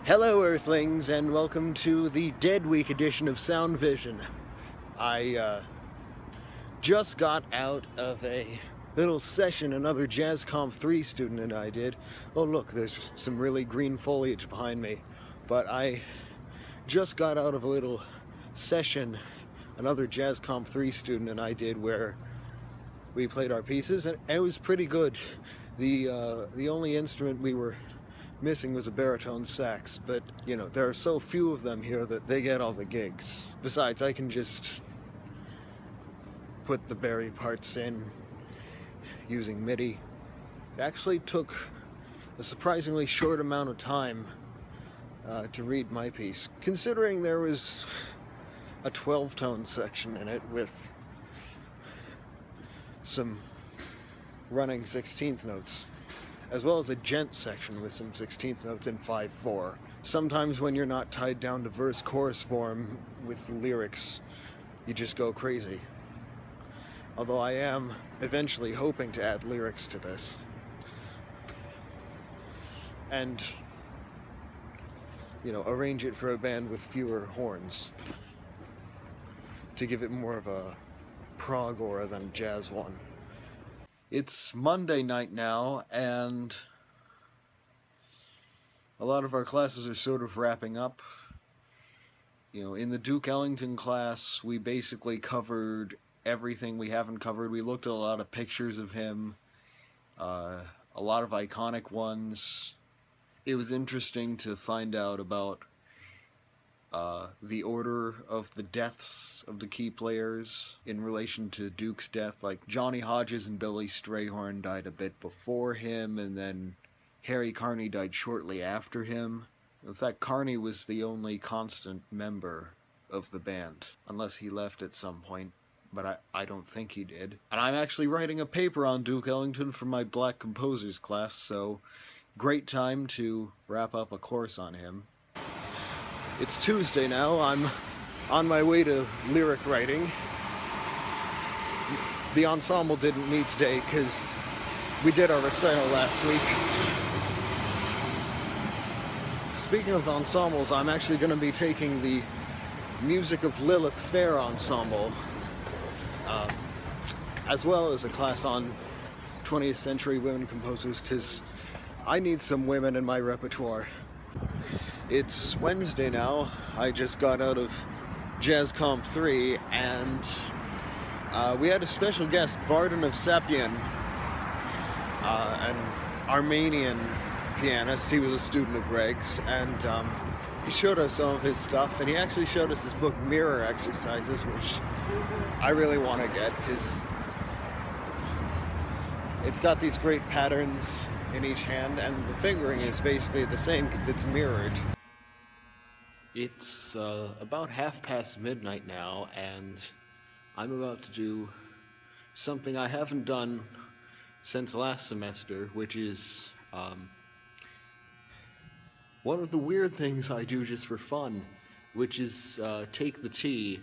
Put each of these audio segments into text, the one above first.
Hello Earthlings, and welcome to the Dead Week edition of Sound Vision. I just got out of a little session another Jazz Comp 3 student and I did. Oh look, there's some really green foliage behind me. But I just got out of a little session another Jazz Comp 3 student and I did where we played our pieces, and it was pretty good. The only instrument we were missing was a baritone sax, but you know, there are so few of them here that they get all the gigs. Besides, I can just put the bari parts in using MIDI. It actually took a surprisingly short amount of time to read my piece, considering there was a 12-tone section in it with some running 16th notes, as well as a gent section with some 16th notes in 5/4. Sometimes when you're not tied down to verse-chorus form with lyrics, you just go crazy. Although I am eventually hoping to add lyrics to this. And, you know, arrange it for a band with fewer horns, to give it more of a prog aura than jazz one. It's Monday night now, and a lot of our classes are sort of wrapping up. You know, in the Duke Ellington class, we basically covered everything we haven't covered. We looked at a lot of pictures of him, a lot of iconic ones. It was interesting to find out about the order of the deaths of the key players in relation to Duke's death. Like, Johnny Hodges and Billy Strayhorn died a bit before him, and then Harry Carney died shortly after him. In fact, Carney was the only constant member of the band, unless he left at some point, but I don't think he did. And I'm actually writing a paper on Duke Ellington for my Black Composers class, so great time to wrap up a course on him. It's Tuesday now. I'm on my way to lyric writing. The ensemble didn't meet today because we did our recital last week. Speaking of ensembles, I'm actually going to be taking the Music of Lilith Fair ensemble, as well as a class on 20th century women composers, because I need some women in my repertoire. It's Wednesday now. I just got out of Jazz Comp 3, and we had a special guest, Vardan of Sapien, an Armenian pianist. He was a student of Greg's, and he showed us some of his stuff, and he actually showed us his book Mirror Exercises, which I really want to get, because it's got these great patterns in each hand, and the fingering is basically the same because it's mirrored. It's about midnight now, and I'm about to do something I haven't done since last semester, which is one of the weird things I do just for fun, which is take the T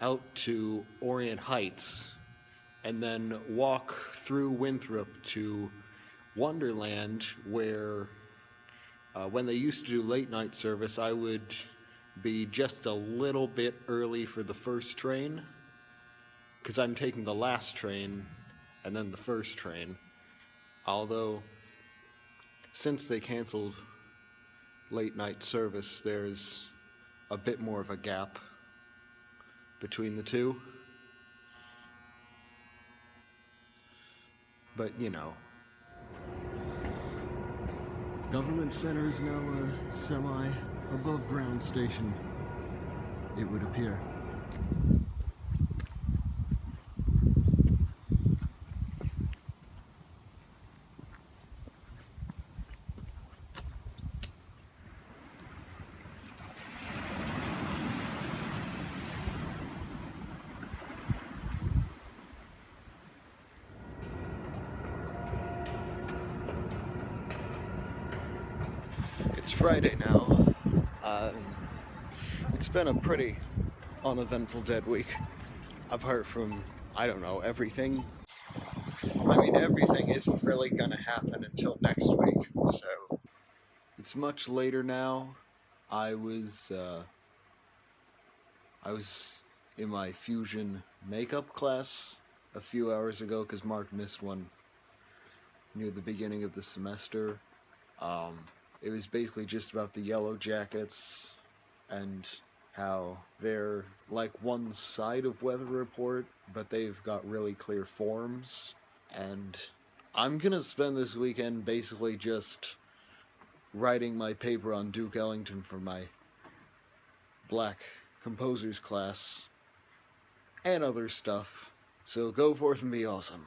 out to Orient Heights and then walk through Winthrop to Wonderland, where when they used to do late night service, I would be just a little bit early for the first train, because I'm taking the last train and then the first train. Although, since they canceled late night service, there's a bit more of a gap between the two. But, you know, Government Center is now a semi-above-ground station, it would appear. It's Friday now. It's been a pretty uneventful dead week, apart from, I don't know, everything. I mean, everything isn't really gonna happen until next week, so it's much later now. I was in my fusion makeup class a few hours ago because Mark missed one near the beginning of the semester. Um, it was basically just about the Yellow Jackets and how they're like one side of Weather Report, but they've got really clear forms. And I'm gonna spend this weekend basically just writing my paper on Duke Ellington for my Black Composers class and other stuff. So go forth and be awesome.